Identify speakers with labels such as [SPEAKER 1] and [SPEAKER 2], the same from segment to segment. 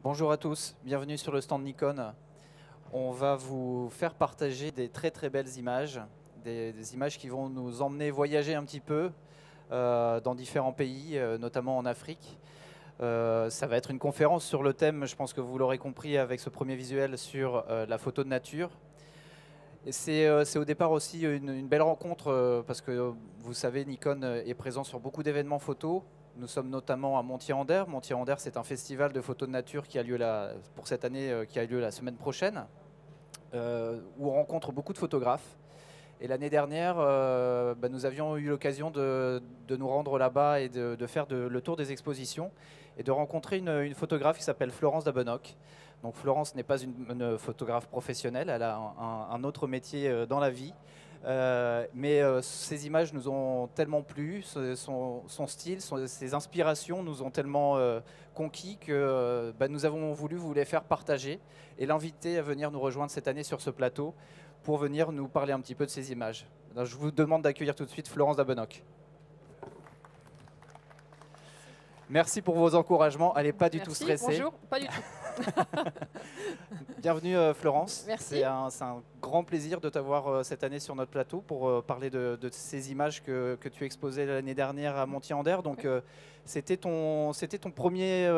[SPEAKER 1] Bonjour à tous, bienvenue sur le stand Nikon. On va vous faire partager des très belles images, des images qui vont nous emmener voyager un petit peu dans différents pays, notamment en Afrique. Ça va être une conférence sur le thème, je pense que vous l'aurez compris avec ce premier visuel, sur la photo de nature. C'est au départ aussi une belle rencontre parce que vous savez, Nikon est présent sur beaucoup d'événements photos. Nous sommes notamment à Montier-en-Der. Montier-en-Der, c'est un festival de photos de nature qui a lieu pour cette année, qui a lieu la semaine prochaine, où on rencontre beaucoup de photographes. Et l'année dernière, nous avions eu l'occasion de nous rendre là-bas et de faire le tour des expositions et de rencontrer une photographe qui s'appelle Florence Dabenoc. Donc Florence n'est pas une photographe professionnelle, elle a un autre métier dans la vie. Mais ces images nous ont tellement plu, son style, ses inspirations nous ont tellement conquis que nous avons voulu vous les faire partager et l'inviter à venir nous rejoindre cette année sur ce plateau pour venir nous parler un petit peu de ces images. Alors, je vous demande d'accueillir tout de suite Florence Dabenoc. Merci pour vos encouragements, elle n'est pas du tout stressée.
[SPEAKER 2] Bonjour, pas du tout.
[SPEAKER 1] Bienvenue Florence.
[SPEAKER 2] Merci.
[SPEAKER 1] C'est un grand plaisir de t'avoir cette année sur notre plateau pour parler de ces images que tu exposais l'année dernière à Montier-en-Der. Donc c'était ton premier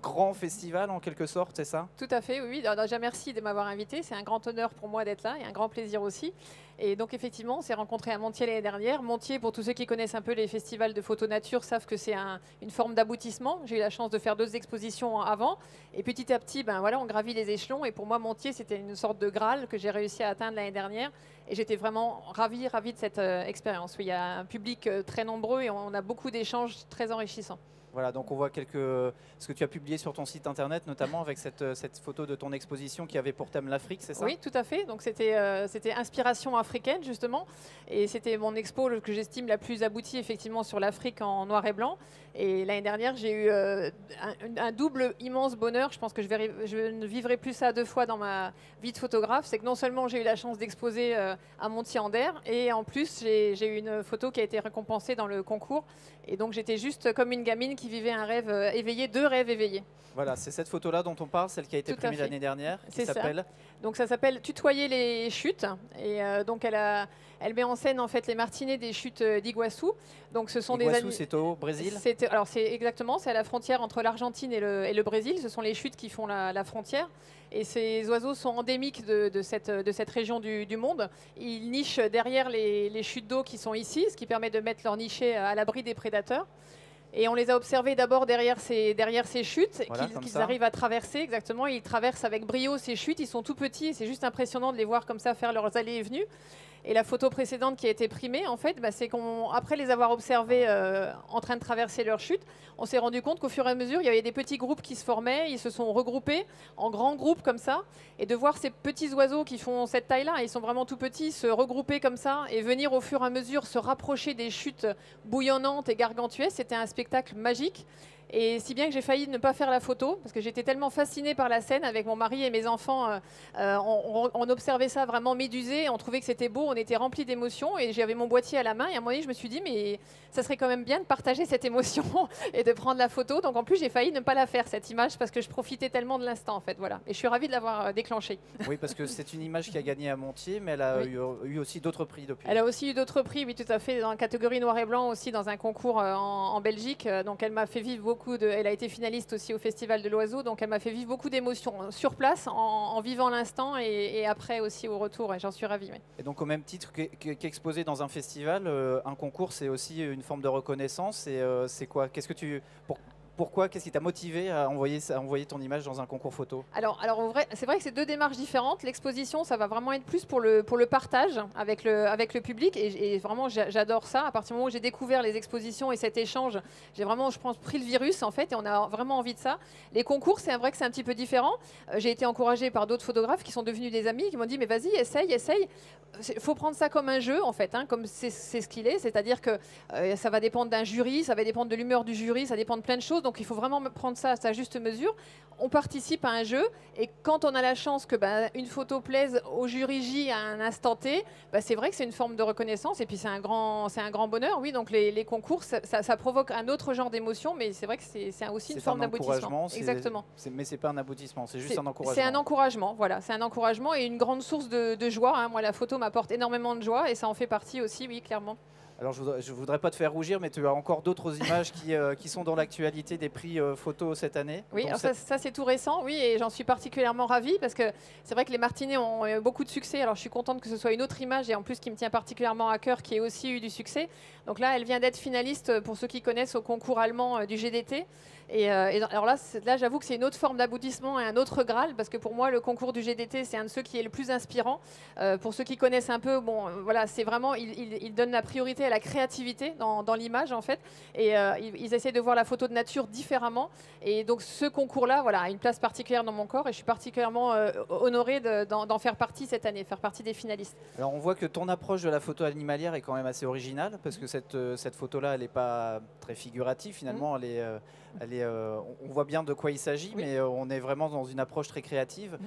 [SPEAKER 1] grand festival en quelque sorte, c'est ça?
[SPEAKER 2] Tout à fait, oui. Alors, déjà merci de m'avoir invité. C'est un grand honneur pour moi d'être là et un grand plaisir aussi. Et donc effectivement, on s'est rencontrés à Montier l'année dernière. Montier, pour tous ceux qui connaissent un peu les festivals de photo nature, savent que c'est une forme d'aboutissement. J'ai eu la chance de faire 2 expositions avant. Et petit à petit, voilà, on gravit les échelons. Et pour moi, Montier, c'était une sorte de Graal que j'ai réussi à atteindre l'année dernière. Et j'étais vraiment ravie de cette expérience. Oui, il y a un public très nombreux et on a beaucoup d'échanges très enrichissants.
[SPEAKER 1] Voilà, donc on voit ce que tu as publié sur ton site internet, notamment avec cette photo de ton exposition qui avait pour thème l'Afrique, c'est ça?
[SPEAKER 2] Oui, tout à fait. Donc c'était inspiration africaine justement, et c'était mon expo que j'estime la plus aboutie effectivement sur l'Afrique en noir et blanc. Et l'année dernière, j'ai eu un double immense bonheur. Je pense que je ne vivrai plus ça 2 fois dans ma vie de photographe. C'est que non seulement j'ai eu la chance d'exposer à Montier-en-Der, et en plus j'ai eu une photo qui a été récompensée dans le concours. Et donc j'étais juste comme une gamine qui vivait un rêve éveillé, 2 rêves éveillés.
[SPEAKER 1] Voilà, c'est cette photo-là dont on parle, celle qui a été primée l'année dernière, qui s'appelle...
[SPEAKER 2] Donc ça s'appelle Tutoyer les chutes. Et donc elle met en scène en fait les martinets des chutes d'Iguaçu. Donc ce sont
[SPEAKER 1] Iguaçu, c'est au Brésil?
[SPEAKER 2] Alors c'est exactement, c'est à la frontière entre l'Argentine et le Brésil. Ce sont les chutes qui font la frontière. Et ces oiseaux sont endémiques de cette région du monde. Ils nichent derrière les chutes d'eau qui sont ici, ce qui permet de mettre leur nichée à l'abri des prédateurs. Et on les a observés d'abord derrière ces chutes, voilà, qu'ils arrivent à traverser, exactement. Ils traversent avec brio ces chutes, ils sont tout petits, c'est juste impressionnant de les voir comme ça faire leurs allées et venues. Et la photo précédente qui a été primée, en fait, c'est qu'après les avoir observés en train de traverser leur chute, on s'est rendu compte qu'au fur et à mesure, il y avait des petits groupes qui se formaient, ils se sont regroupés en grands groupes comme ça, et de voir ces petits oiseaux qui font cette taille-là, ils sont vraiment tout petits, se regrouper comme ça, et venir au fur et à mesure se rapprocher des chutes bouillonnantes et gargantuesques, c'était un spectacle magique. Et si bien que j'ai failli ne pas faire la photo, parce que j'étais tellement fascinée par la scène avec mon mari et mes enfants. On observait ça vraiment médusé, on trouvait que c'était beau, on était remplis d'émotions, et j'avais mon boîtier à la main, et à un moment donné, je me suis dit, mais ça serait quand même bien de partager cette émotion et de prendre la photo. Donc en plus, j'ai failli ne pas la faire, cette image, parce que je profitais tellement de l'instant, en fait. Voilà. Et je suis ravie de l'avoir déclenchée.
[SPEAKER 1] Oui, parce que c'est une image qui a gagné à Montier, mais elle a eu aussi d'autres prix depuis.
[SPEAKER 2] Elle a aussi eu d'autres prix, oui, tout à fait, dans la catégorie noir et blanc aussi, dans un concours en Belgique. Donc elle m'a fait vivre elle a été finaliste aussi au Festival de l'Oiseau, donc elle m'a fait vivre beaucoup d'émotions sur place, en vivant l'instant, et après aussi au retour, et j'en suis ravie. Oui.
[SPEAKER 1] Et donc au même titre qu'exposer dans un festival, un concours, c'est aussi une forme de reconnaissance. Et c'est quoi? Pourquoi? Qu'est-ce qui t'a motivé à envoyer ton image dans un concours photo?
[SPEAKER 2] Alors c'est vrai que c'est 2 démarches différentes. L'exposition, ça va vraiment être plus pour le partage avec le public. Et vraiment, j'adore ça. À partir du moment où j'ai découvert les expositions et cet échange, j'ai vraiment, je pense, pris le virus, en fait. Et on a vraiment envie de ça. Les concours, c'est vrai que c'est un petit peu différent. J'ai été encouragée par d'autres photographes qui sont devenus des amis, qui m'ont dit, mais vas-y, essaye. Il faut prendre ça comme un jeu, en fait, comme c'est ce qu'il est. C'est-à-dire que ça va dépendre d'un jury, ça va dépendre de l'humeur du jury, ça dépend de plein de choses. donc il faut vraiment prendre ça à sa juste mesure. On participe à un jeu et quand on a la chance que une photo plaise au jury J à un instant T, c'est vrai que c'est une forme de reconnaissance et puis c'est un grand bonheur. Oui, donc les concours, ça provoque un autre genre d'émotion, mais c'est vrai que c'est aussi une forme d'aboutissement. Exactement.
[SPEAKER 1] Mais c'est pas un aboutissement, c'est juste un encouragement.
[SPEAKER 2] C'est un encouragement, voilà, c'est un encouragement et une grande source de joie. Hein. Moi, la photo m'apporte énormément de joie et ça en fait partie aussi, oui, clairement.
[SPEAKER 1] Alors, je ne voudrais pas te faire rougir, mais tu as encore d'autres images qui sont dans l'actualité des prix photo cette année.
[SPEAKER 2] Oui, alors ça c'est tout récent, oui, et j'en suis particulièrement ravie parce que c'est vrai que les Martinets ont eu beaucoup de succès. Alors, je suis contente que ce soit une autre image et en plus qui me tient particulièrement à cœur, qui ait aussi eu du succès. Donc là, elle vient d'être finaliste, pour ceux qui connaissent, au concours allemand du GDT. Alors là j'avoue que c'est une autre forme d'aboutissement et un autre Graal, parce que pour moi, le concours du GDT, c'est un de ceux qui est le plus inspirant. Pour ceux qui connaissent un peu, voilà, c'est vraiment, il donne la priorité à la créativité dans l'image, en fait. Et ils essaient de voir la photo de nature différemment. Et donc, ce concours-là, voilà, a une place particulière dans mon corps et je suis particulièrement honorée d'en faire partie cette année, faire partie des finalistes.
[SPEAKER 1] Alors, on voit que ton approche de la photo animalière est quand même assez originale, parce que cette photo-là, elle n'est pas très figurative, finalement. On voit bien de quoi il s'agit, oui. Mais on est vraiment dans une approche très créative.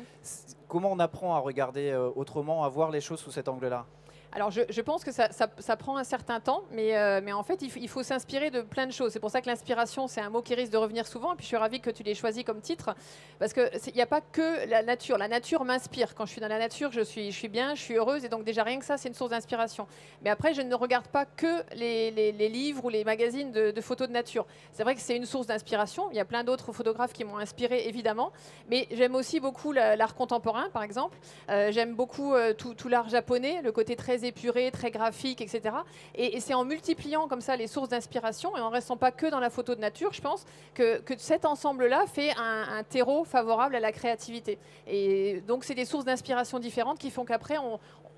[SPEAKER 1] Comment on apprend à regarder autrement, à voir les choses sous cet angle-là ?
[SPEAKER 2] Alors, je pense que ça prend un certain temps, mais en fait, il faut s'inspirer de plein de choses. C'est pour ça que l'inspiration, c'est un mot qui risque de revenir souvent. Et puis, je suis ravie que tu l'aies choisi comme titre, parce qu'il n'y a pas que la nature. La nature m'inspire. Quand je suis dans la nature, je suis bien, je suis heureuse. Et donc, déjà, rien que ça, c'est une source d'inspiration. Mais après, je ne regarde pas que les livres ou les magazines de photos de nature. C'est vrai que c'est une source d'inspiration. Il y a plein d'autres photographes qui m'ont inspirée, évidemment. Mais j'aime aussi beaucoup l'art contemporain, par exemple. J'aime beaucoup tout l'art japonais, le côté très épuré, très graphique, etc. Et c'est en multipliant comme ça les sources d'inspiration et en ne restant pas que dans la photo de nature, je pense que cet ensemble-là fait un terreau favorable à la créativité. Et donc, c'est des sources d'inspiration différentes qui font qu'après,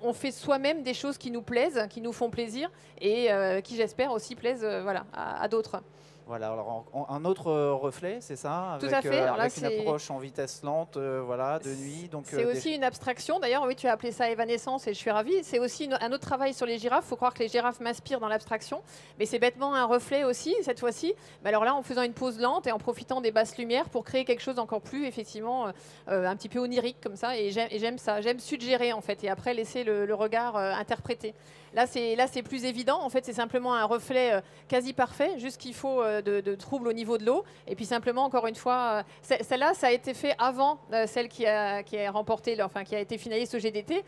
[SPEAKER 2] on fait soi-même des choses qui nous plaisent, qui nous font plaisir et qui, j'espère, aussi plaisent à d'autres.
[SPEAKER 1] Voilà, alors un autre reflet, c'est ça,
[SPEAKER 2] tout à fait. Alors là,
[SPEAKER 1] avec une approche en vitesse lente, de nuit.
[SPEAKER 2] C'est aussi une abstraction. D'ailleurs, oui, tu as appelé ça évanescence et je suis ravie. C'est aussi un autre travail sur les girafes. Il faut croire que les girafes m'inspirent dans l'abstraction, mais c'est bêtement un reflet aussi cette fois-ci. Mais alors là, en faisant une pause lente et en profitant des basses lumières pour créer quelque chose d'encore plus, effectivement, un petit peu onirique comme ça. Et j'aime ça. J'aime suggérer en fait et après laisser le regard interpréter. Là, c'est plus évident. En fait, c'est simplement un reflet quasi parfait, juste qu'il faut de troubles au niveau de l'eau. Et puis simplement, encore une fois, celle-là, ça a été fait avant celle qui a remporté, qui a été finaliste au GDT.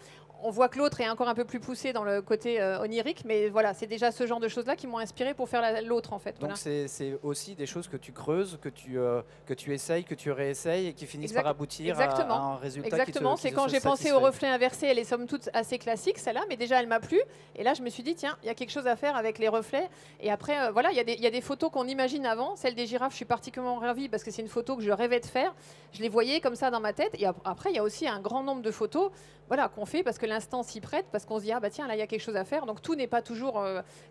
[SPEAKER 2] On voit que l'autre est encore un peu plus poussé dans le côté onirique, mais voilà, c'est déjà ce genre de choses-là qui m'ont inspiré pour faire l'autre en fait.
[SPEAKER 1] Donc voilà. C'est aussi des choses que tu creuses, que tu essayes, que tu réessayes et qui finissent par aboutir à un résultat.
[SPEAKER 2] Exactement, c'est quand j'ai pensé au reflet inversé, elle est somme toute assez classique celle-là, mais déjà elle m'a plu. Et là je me suis dit tiens, il y a quelque chose à faire avec les reflets. Et après voilà, il y a des photos qu'on imagine avant. Celle des girafes, je suis particulièrement ravie parce que c'est une photo que je rêvais de faire. Je les voyais comme ça dans ma tête. Et après il y a aussi un grand nombre de photos qu'on fait parce que l'instant s'y prête, parce qu'on se dit ah bah tiens là il y a quelque chose à faire. Donc tout n'est pas toujours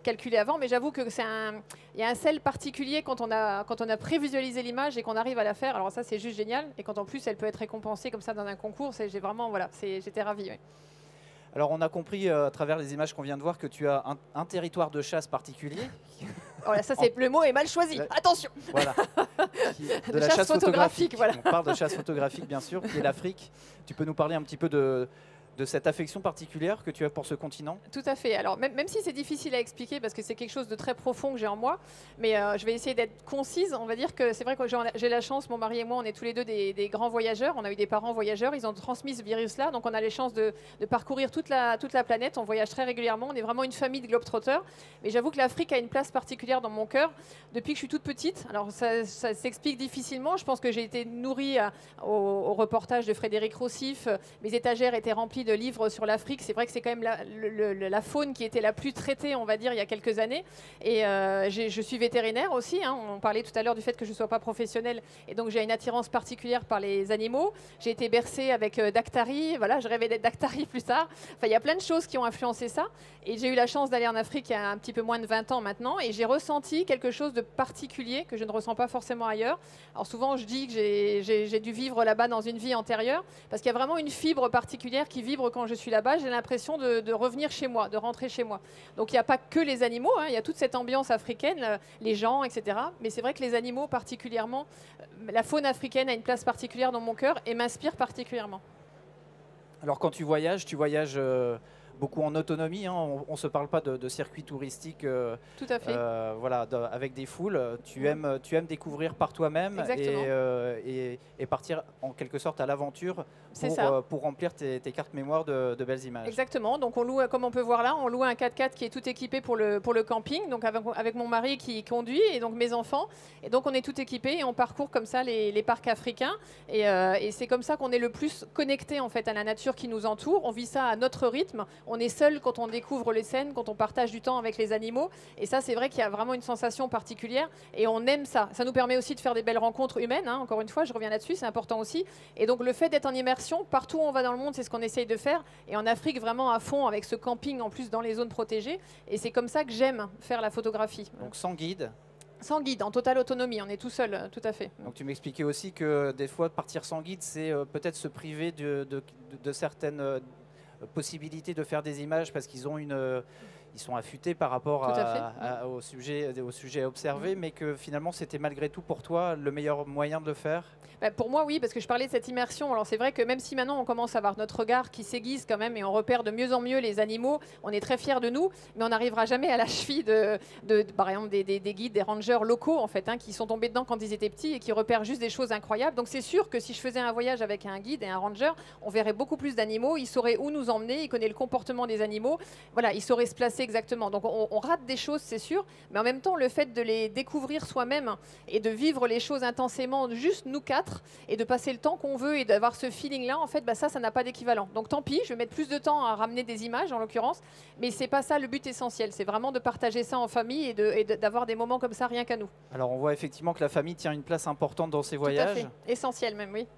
[SPEAKER 2] calculé avant, mais j'avoue que il y a un sel particulier quand on a prévisualisé l'image et qu'on arrive à la faire. Alors ça c'est juste génial. Et quand en plus elle peut être récompensée comme ça dans un concours, j'étais ravie. Oui.
[SPEAKER 1] Alors on a compris à travers les images qu'on vient de voir que tu as un territoire de chasse particulier.
[SPEAKER 2] Voilà, ça c'est le mot est mal choisi. Attention.
[SPEAKER 1] Voilà. De la chasse photographique. Voilà. On parle de chasse photographique bien sûr, qui est l'Afrique. Tu peux nous parler un petit peu de cette affection particulière que tu as pour ce continent?
[SPEAKER 2] Tout à fait. Alors, même si c'est difficile à expliquer parce que c'est quelque chose de très profond que j'ai en moi, mais je vais essayer d'être concise. On va dire que c'est vrai que j'ai la chance, mon mari et moi, on est tous les deux des grands voyageurs. On a eu des parents voyageurs, ils ont transmis ce virus-là. Donc, on a les chances de parcourir toute la planète. On voyage très régulièrement. On est vraiment une famille de globetrotters. Mais j'avoue que l'Afrique a une place particulière dans mon cœur depuis que je suis toute petite. Alors, ça s'explique difficilement. Je pense que j'ai été nourrie au reportage de Frédéric Rossif. Mes étagères étaient remplies de livres sur l'Afrique. C'est vrai que c'est quand même la faune qui était la plus traitée, on va dire, il y a quelques années. Et je suis vétérinaire aussi. Hein. On parlait tout à l'heure du fait que je ne sois pas professionnelle. Et donc, j'ai une attirance particulière par les animaux. J'ai été bercée avec Daktari. Voilà, je rêvais d'être Daktari plus tard. Enfin, il y a plein de choses qui ont influencé ça. Et j'ai eu la chance d'aller en Afrique il y a un petit peu moins de 20 ans maintenant. Et j'ai ressenti quelque chose de particulier que je ne ressens pas forcément ailleurs. Alors, souvent, je dis que j'ai dû vivre là-bas dans une vie antérieure. Parce qu'il y a vraiment une fibre particulière qui vit libre quand je suis là-bas. J'ai l'impression de revenir chez moi, de rentrer chez moi. Donc il n'y a pas que les animaux, hein, il y a toute cette ambiance africaine, les gens, etc. Mais c'est vrai que les animaux particulièrement, la faune africaine a une place particulière dans mon cœur et m'inspire particulièrement.
[SPEAKER 1] Alors quand tu voyages beaucoup en autonomie, hein, on ne se parle pas de circuits touristiques
[SPEAKER 2] Tout à fait.
[SPEAKER 1] voilà, avec des foules. Tu aimes découvrir par toi-même et partir en quelque sorte à l'aventure pour remplir tes cartes mémoire de belles images.
[SPEAKER 2] Exactement, donc on loue, comme on peut voir là, on loue un 4x4 qui est tout équipé pour le camping, donc avec mon mari qui conduit et donc mes enfants. Et donc on est tout équipé et on parcourt comme ça les parcs africains. Et c'est comme ça qu'on est le plus connecté en fait à la nature qui nous entoure. On vit ça à notre rythme. On est seul quand on découvre les scènes, quand on partage du temps avec les animaux. Et ça, c'est vrai qu'il y a vraiment une sensation particulière. Et on aime ça. Ça nous permet aussi de faire des belles rencontres humaines. Hein. Encore une fois, je reviens là-dessus, c'est important aussi. Et donc, le fait d'être en immersion, partout où on va dans le monde, c'est ce qu'on essaye de faire. Et en Afrique, vraiment à fond, avec ce camping en plus dans les zones protégées. Et c'est comme ça que j'aime faire la photographie.
[SPEAKER 1] Donc, sans guide ?
[SPEAKER 2] Sans guide, en totale autonomie, on est tout seul, tout à fait.
[SPEAKER 1] Donc tu m'expliquais aussi que des fois, partir sans guide, c'est peut-être se priver de possibilités de faire des images parce qu'ils ont ils sont affûtés par rapport au sujet observé, mais que finalement c'était malgré tout pour toi le meilleur moyen de le faire.
[SPEAKER 2] Pour moi, oui, parce que je parlais de cette immersion. Alors c'est vrai que même si maintenant on commence à avoir notre regard qui s'aiguise quand même et on repère de mieux en mieux les animaux, on est très fiers de nous, mais on n'arrivera jamais à la cheville par exemple des guides, des rangers locaux en fait, hein, qui sont tombés dedans quand ils étaient petits et qui repèrent juste des choses incroyables. Donc c'est sûr que si je faisais un voyage avec un guide et un ranger, on verrait beaucoup plus d'animaux, il saurait où nous emmener, il connaît le comportement des animaux, voilà, il saurait se placer exactement. Donc on rate des choses, c'est sûr, mais en même temps le fait de les découvrir soi-même et de vivre les choses intensément, juste nous quatre, et de passer le temps qu'on veut et d'avoir ce feeling-là, en fait, ça n'a pas d'équivalent. Donc tant pis, je vais mettre plus de temps à ramener des images, en l'occurrence, mais c'est pas ça le but essentiel. C'est vraiment de partager ça en famille et d'avoir des moments comme ça rien qu'à nous.
[SPEAKER 1] Alors on voit effectivement que la famille tient une place importante dans ces voyages.
[SPEAKER 2] Tout à fait, essentiel même, oui.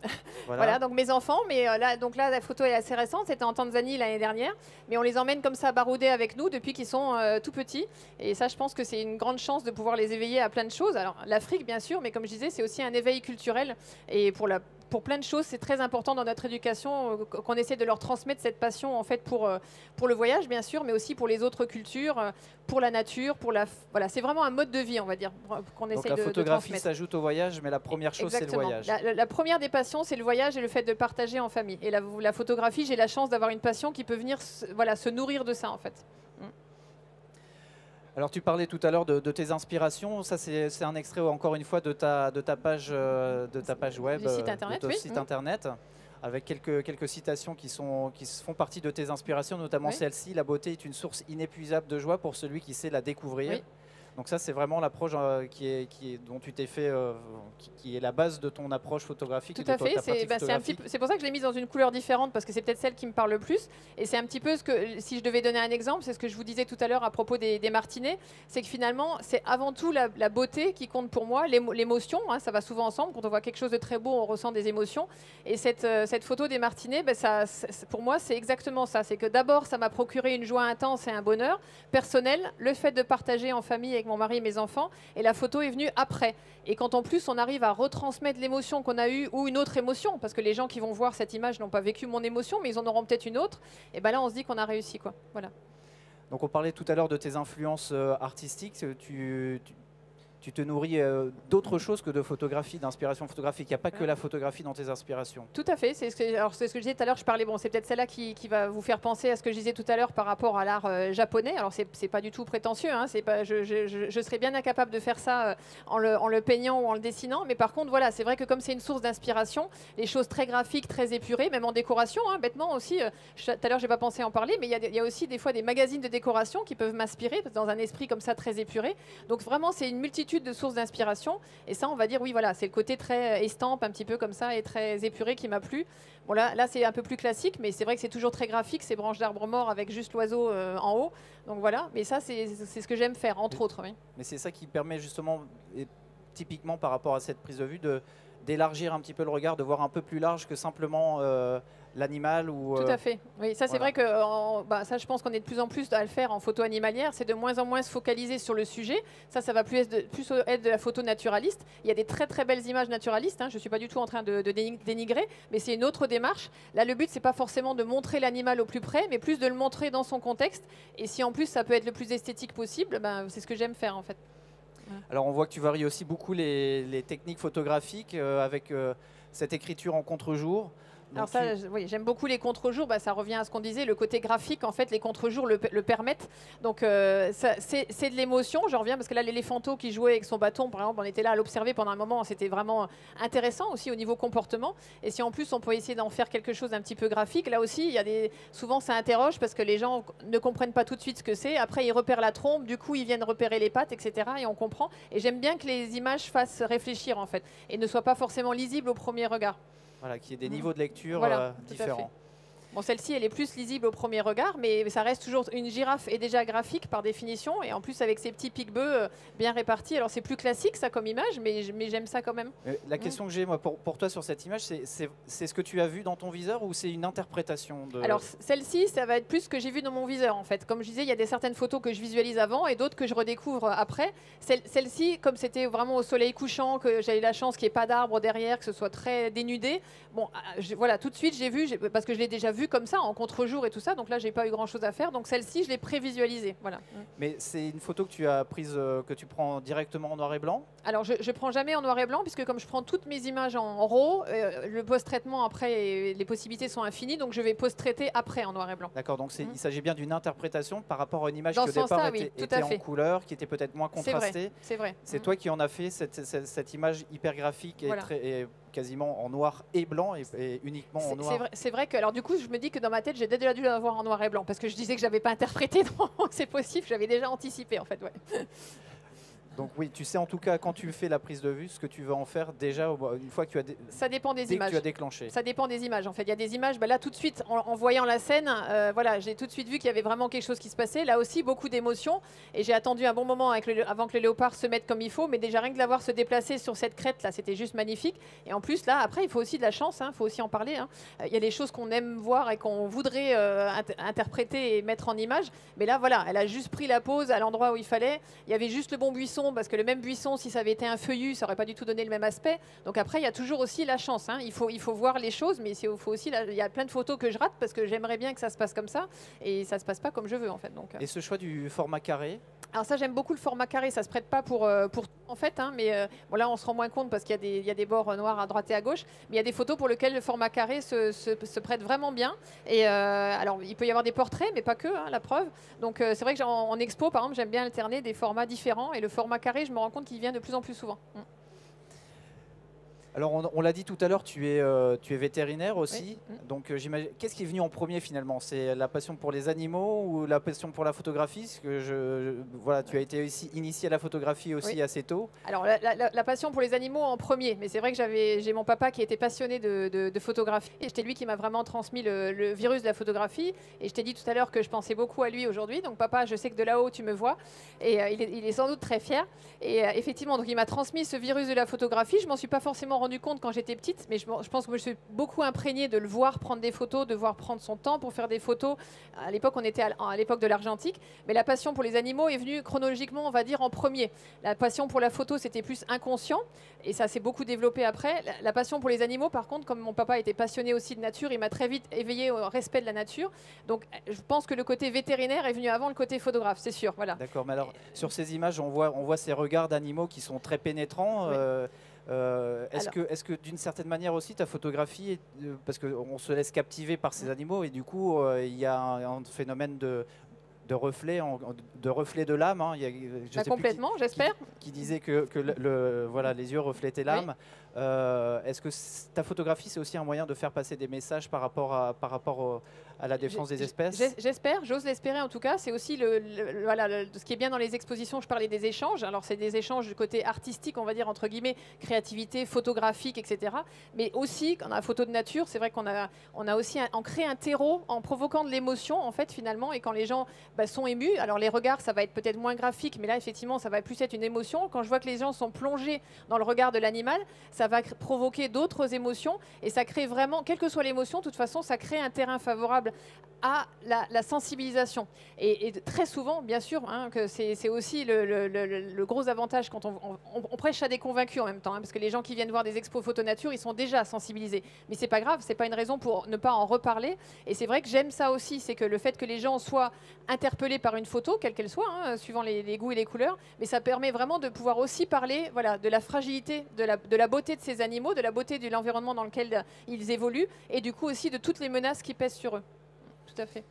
[SPEAKER 2] Voilà, donc mes enfants, mais là, la photo est assez récente, c'était en Tanzanie l'année dernière, mais on les emmène comme ça barouder avec nous depuis qu'ils sont tout petits. Et ça, je pense que c'est une grande chance de pouvoir les éveiller à plein de choses. Alors l'Afrique, bien sûr, mais comme je disais, c'est aussi un éveil culturel. Et pour plein de choses, c'est très important dans notre éducation qu'on essaie de leur transmettre cette passion en fait pour le voyage, bien sûr, mais aussi pour les autres cultures, pour la nature, voilà, c'est vraiment un mode de vie, on va dire, qu'on essaie de transmettre.
[SPEAKER 1] Donc la photographie s'ajoute au voyage, mais la première chose, c'est le voyage.
[SPEAKER 2] La première des passions, c'est le voyage et le fait de partager en famille. Et la photographie, j'ai la chance d'avoir une passion qui peut venir se nourrir de ça, en fait.
[SPEAKER 1] Alors tu parlais tout à l'heure de tes inspirations, ça c'est un extrait encore une fois de ta page web,
[SPEAKER 2] du site internet,
[SPEAKER 1] de ton site internet, avec quelques citations qui font partie de tes inspirations, notamment celle-ci: la beauté est une source inépuisable de joie pour celui qui sait la découvrir. Oui. Donc ça, c'est vraiment l'approche dont tu t'es fait, qui est la base de ton approche photographique.
[SPEAKER 2] Tout à fait. C'est pour ça que je l'ai mise dans une couleur différente, parce que c'est peut-être celle qui me parle le plus. Et c'est un petit peu si je devais donner un exemple, c'est ce que je vous disais tout à l'heure à propos des martinets, c'est que finalement, c'est avant tout la beauté qui compte pour moi, l'émotion. Hein, ça va souvent ensemble. Quand on voit quelque chose de très beau, on ressent des émotions. Et cette photo des martinets, pour moi, c'est exactement ça. C'est que d'abord, ça m'a procuré une joie intense et un bonheur personnel. Le fait de partager en famille avec mon mari et mes enfants, et la photo est venue après. Et quand en plus on arrive à retransmettre l'émotion qu'on a eue ou une autre émotion, parce que les gens qui vont voir cette image n'ont pas vécu mon émotion, mais ils en auront peut-être une autre, et ben là on se dit qu'on a réussi, quoi. Voilà.
[SPEAKER 1] Donc on parlait tout à l'heure de tes influences artistiques. Tu te nourris d'autres choses que de photographie, d'inspiration photographique. Il n'y a pas que la photographie dans tes inspirations.
[SPEAKER 2] Tout à fait. C'est ce que je disais tout à l'heure. Je parlais, c'est peut-être celle-là qui va vous faire penser à ce que je disais tout à l'heure par rapport à l'art japonais. Alors, c'est pas du tout prétentieux. Hein, je serais bien incapable de faire ça en le peignant ou en le dessinant. Mais par contre, voilà, c'est vrai que comme c'est une source d'inspiration, les choses très graphiques, très épurées, même en décoration, hein, bêtement aussi. Tout à l'heure, j'ai pas pensé en parler, mais il y a aussi des fois des magazines de décoration qui peuvent m'inspirer dans un esprit comme ça très épuré. Donc vraiment, c'est une multitude de sources d'inspiration, et ça on va dire oui, voilà, c'est le côté très estampe un petit peu comme ça et très épuré qui m'a plu. Bon là c'est un peu plus classique, mais c'est vrai que c'est toujours très graphique, ces branches d'arbres morts avec juste l'oiseau en haut, donc voilà, mais ça c'est ce que j'aime faire entre autres. Oui.
[SPEAKER 1] Mais c'est ça qui permet justement, et typiquement par rapport à cette prise de vue, d'élargir un petit peu le regard, de voir un peu plus large que simplement l'animal ou.
[SPEAKER 2] Tout à fait. Oui, ça c'est
[SPEAKER 1] voilà.
[SPEAKER 2] vrai que ça, je pense qu'on est de plus en plus à le faire en photo animalière. C'est de moins en moins se focaliser sur le sujet. Ça va plus être de la photo naturaliste. Il y a des très très belles images naturalistes. Hein. Je ne suis pas du tout en train de dénigrer, mais c'est une autre démarche. Là, le but c'est pas forcément de montrer l'animal au plus près, mais plus de le montrer dans son contexte. Et si en plus ça peut être le plus esthétique possible, ben, c'est ce que j'aime faire en fait.
[SPEAKER 1] Alors on voit que tu varies aussi beaucoup les techniques photographiques avec cette écriture en contre-jour.
[SPEAKER 2] Alors ça, oui, j'aime beaucoup les contre-jours. Bah, ça revient à ce qu'on disait, le côté graphique, en fait, les contre-jours le permettent. Donc c'est de l'émotion. Je reviens parce que là, l'éléphanto qui jouait avec son bâton, par exemple, on était là à l'observer pendant un moment. C'était vraiment intéressant aussi au niveau comportement. Et si en plus on peut essayer d'en faire quelque chose d'un petit peu graphique, là aussi, il y a souvent ça interroge parce que les gens ne comprennent pas tout de suite ce que c'est. Après, ils repèrent la trompe, du coup, ils viennent repérer les pattes, etc. Et on comprend. Et j'aime bien que les images fassent réfléchir, en fait, et ne soient pas forcément lisibles au premier regard.
[SPEAKER 1] Voilà, qu'il y ait des niveaux de lecture différents.
[SPEAKER 2] Bon, celle-ci, elle est plus lisible au premier regard, mais ça reste toujours une girafe est déjà graphique par définition, et en plus avec ses petits pique-bœufs bien répartis. Alors c'est plus classique ça comme image, mais j'aime ça quand même.
[SPEAKER 1] La question que j'ai moi pour toi sur cette image, c'est ce que tu as vu dans ton viseur ou c'est une interprétation de...
[SPEAKER 2] Alors celle-ci, ça va être plus ce que j'ai vu dans mon viseur en fait. Comme je disais, il y a certaines photos que je visualise avant et d'autres que je redécouvre après. Celle-ci, comme c'était vraiment au soleil couchant, que j'avais la chance qu'il n'y ait pas d'arbres derrière, que ce soit très dénudé, bon, voilà, tout de suite j'ai vu, parce que je l'ai déjà vu comme ça, en contre-jour et tout ça, donc là j'ai pas eu grand chose à faire, donc celle-ci je l'ai prévisualisée, voilà.
[SPEAKER 1] Mais c'est une photo que tu as prise, que tu prends directement en noir et blanc?
[SPEAKER 2] Alors je prends jamais en noir et blanc, puisque comme je prends toutes mes images en RAW, le post-traitement après, les possibilités sont infinies, donc je vais post-traiter après en noir et blanc.
[SPEAKER 1] D'accord, donc il s'agit bien d'une interprétation par rapport à une image
[SPEAKER 2] Dans
[SPEAKER 1] qui au départ
[SPEAKER 2] oui,
[SPEAKER 1] était en couleur, qui était peut-être moins contrastée.
[SPEAKER 2] C'est vrai.
[SPEAKER 1] C'est toi qui en as fait cette image hyper graphique et,
[SPEAKER 2] voilà.
[SPEAKER 1] et quasiment en noir et blanc et uniquement en noir.
[SPEAKER 2] C'est vrai que, alors du coup, je me dis que dans ma tête, j'ai déjà dû l'avoir en noir et blanc parce que je disais que j'avais pas interprété, donc c'est possible, j'avais déjà anticipé en fait. Ouais.
[SPEAKER 1] Donc oui, tu sais en tout cas quand tu fais la prise de vue, ce que tu veux en faire déjà une fois que tu as,
[SPEAKER 2] ça dépend des images.
[SPEAKER 1] Que tu as déclenché.
[SPEAKER 2] Ça dépend des images. En fait, il y a des images. Bah là, tout de suite, en voyant la scène, voilà, j'ai tout de suite vu qu'il y avait vraiment quelque chose qui se passait. Là aussi, beaucoup d'émotions. Et j'ai attendu un bon moment avant que le léopard se mette comme il faut. Mais déjà rien que de l'avoir se déplacer sur cette crête là, c'était juste magnifique. Et en plus là, après, il faut aussi de la chance. Il faut aussi en parler. Il y a des choses qu'on aime voir et qu'on voudrait interpréter et mettre en image. Mais là, voilà, elle a juste pris la pose à l'endroit où il fallait. Il y avait juste le bon buisson parce que le même buisson, si ça avait été un feuillu, ça aurait pas du tout donné le même aspect. Donc après, il y a toujours aussi la chance. Il faut voir les choses, mais il faut aussi, il y a plein de photos que je rate parce que j'aimerais bien que ça se passe comme ça et ça se passe pas comme je veux en fait. Donc,
[SPEAKER 1] et ce choix du format carré?
[SPEAKER 2] Alors ça, j'aime beaucoup le format carré. Ça se prête pas pour en fait, mais bon, là on se rend moins compte parce qu'il y a des bords noirs à droite et à gauche. Mais il y a des photos pour lesquelles le format carré se prête vraiment bien. Et alors il peut y avoir des portraits, mais pas que, la preuve. Donc c'est vrai que en expo, par exemple, j'aime bien alterner des formats différents et le format carré, je me rends compte qu'il vient de plus en plus souvent.
[SPEAKER 1] Alors on l'a dit tout à l'heure, tu es vétérinaire aussi,
[SPEAKER 2] oui.
[SPEAKER 1] Donc j'imagine, qu'est-ce qui est venu en premier finalement? C'est la passion pour les animaux ou la passion pour la photographie? Parce que voilà, tu as été aussi initié à la photographie aussi assez tôt.
[SPEAKER 2] Alors la passion pour les animaux en premier, mais c'est vrai que j'ai mon papa qui était passionné de photographie et c'était lui qui m'a vraiment transmis le virus de la photographie. Et je t'ai dit tout à l'heure que je pensais beaucoup à lui aujourd'hui, donc papa, je sais que de là-haut tu me vois et il est sans doute très fier. Et effectivement, donc il m'a transmis ce virus de la photographie. Je m'en suis pas forcément rendu compte quand j'étais petite, mais je pense que je me suis beaucoup imprégnée de le voir prendre des photos, de voir prendre son temps pour faire des photos. À l'époque, on était à l'époque de l'argentique, mais la passion pour les animaux est venue chronologiquement, on va dire, en premier. La passion pour la photo, c'était plus inconscient, et ça s'est beaucoup développé après. La passion pour les animaux, par contre, comme mon papa était passionné aussi de nature, il m'a très vite éveillé au respect de la nature. Donc, je pense que le côté vétérinaire est venu avant le côté photographe, c'est sûr. Voilà.
[SPEAKER 1] D'accord, mais alors, sur ces images, on voit ces regards d'animaux qui sont très pénétrants. Oui. Est-ce que d'une certaine manière aussi ta photographie, parce qu'on se laisse captiver par ces animaux et du coup il y a un phénomène de reflet de l'âme.
[SPEAKER 2] Complètement, j'espère.
[SPEAKER 1] Qui disait que voilà, les yeux reflétaient l'âme. Oui. Est-ce que ta photographie c'est aussi un moyen de faire passer des messages par rapport à la défense des espèces?
[SPEAKER 2] J'espère, j'ose l'espérer en tout cas. C'est aussi ce qui est bien dans les expositions. Je parlais des échanges. Alors c'est des échanges du côté artistique, on va dire entre guilillemets, créativité, photographique, etc. Mais aussi, quand on a la photo de nature, c'est vrai qu'on a aussi ancré un terreau en provoquant de l'émotion en fait finalement. Et quand les gens sont émus, alors les regards, ça va être peut-être moins graphique, mais là effectivement, ça va plus être une émotion. Quand je vois que les gens sont plongés dans le regard de l'animal, ça ça va provoquer d'autres émotions et ça crée vraiment, quelle que soit l'émotion, de toute façon, ça crée un terrain favorable à la sensibilisation. Et très souvent, bien sûr, hein, que c'est aussi le gros avantage quand on prêche à des convaincus en même temps, hein, parce que les gens qui viennent voir des expos photo nature, ils sont déjà sensibilisés. Mais c'est pas grave, c'est pas une raison pour ne pas en reparler. Et c'est vrai que j'aime ça aussi, c'est que le fait que les gens soient interpellés par une photo, quelle qu'elle soit, hein, suivant les goûts et les couleurs, mais ça permet vraiment de pouvoir aussi parler, voilà, de la fragilité, de la beauté de ces animaux, de la beauté de l'environnement dans lequel ils évoluent, et du coup aussi de toutes les menaces qui pèsent sur eux. Tout à fait.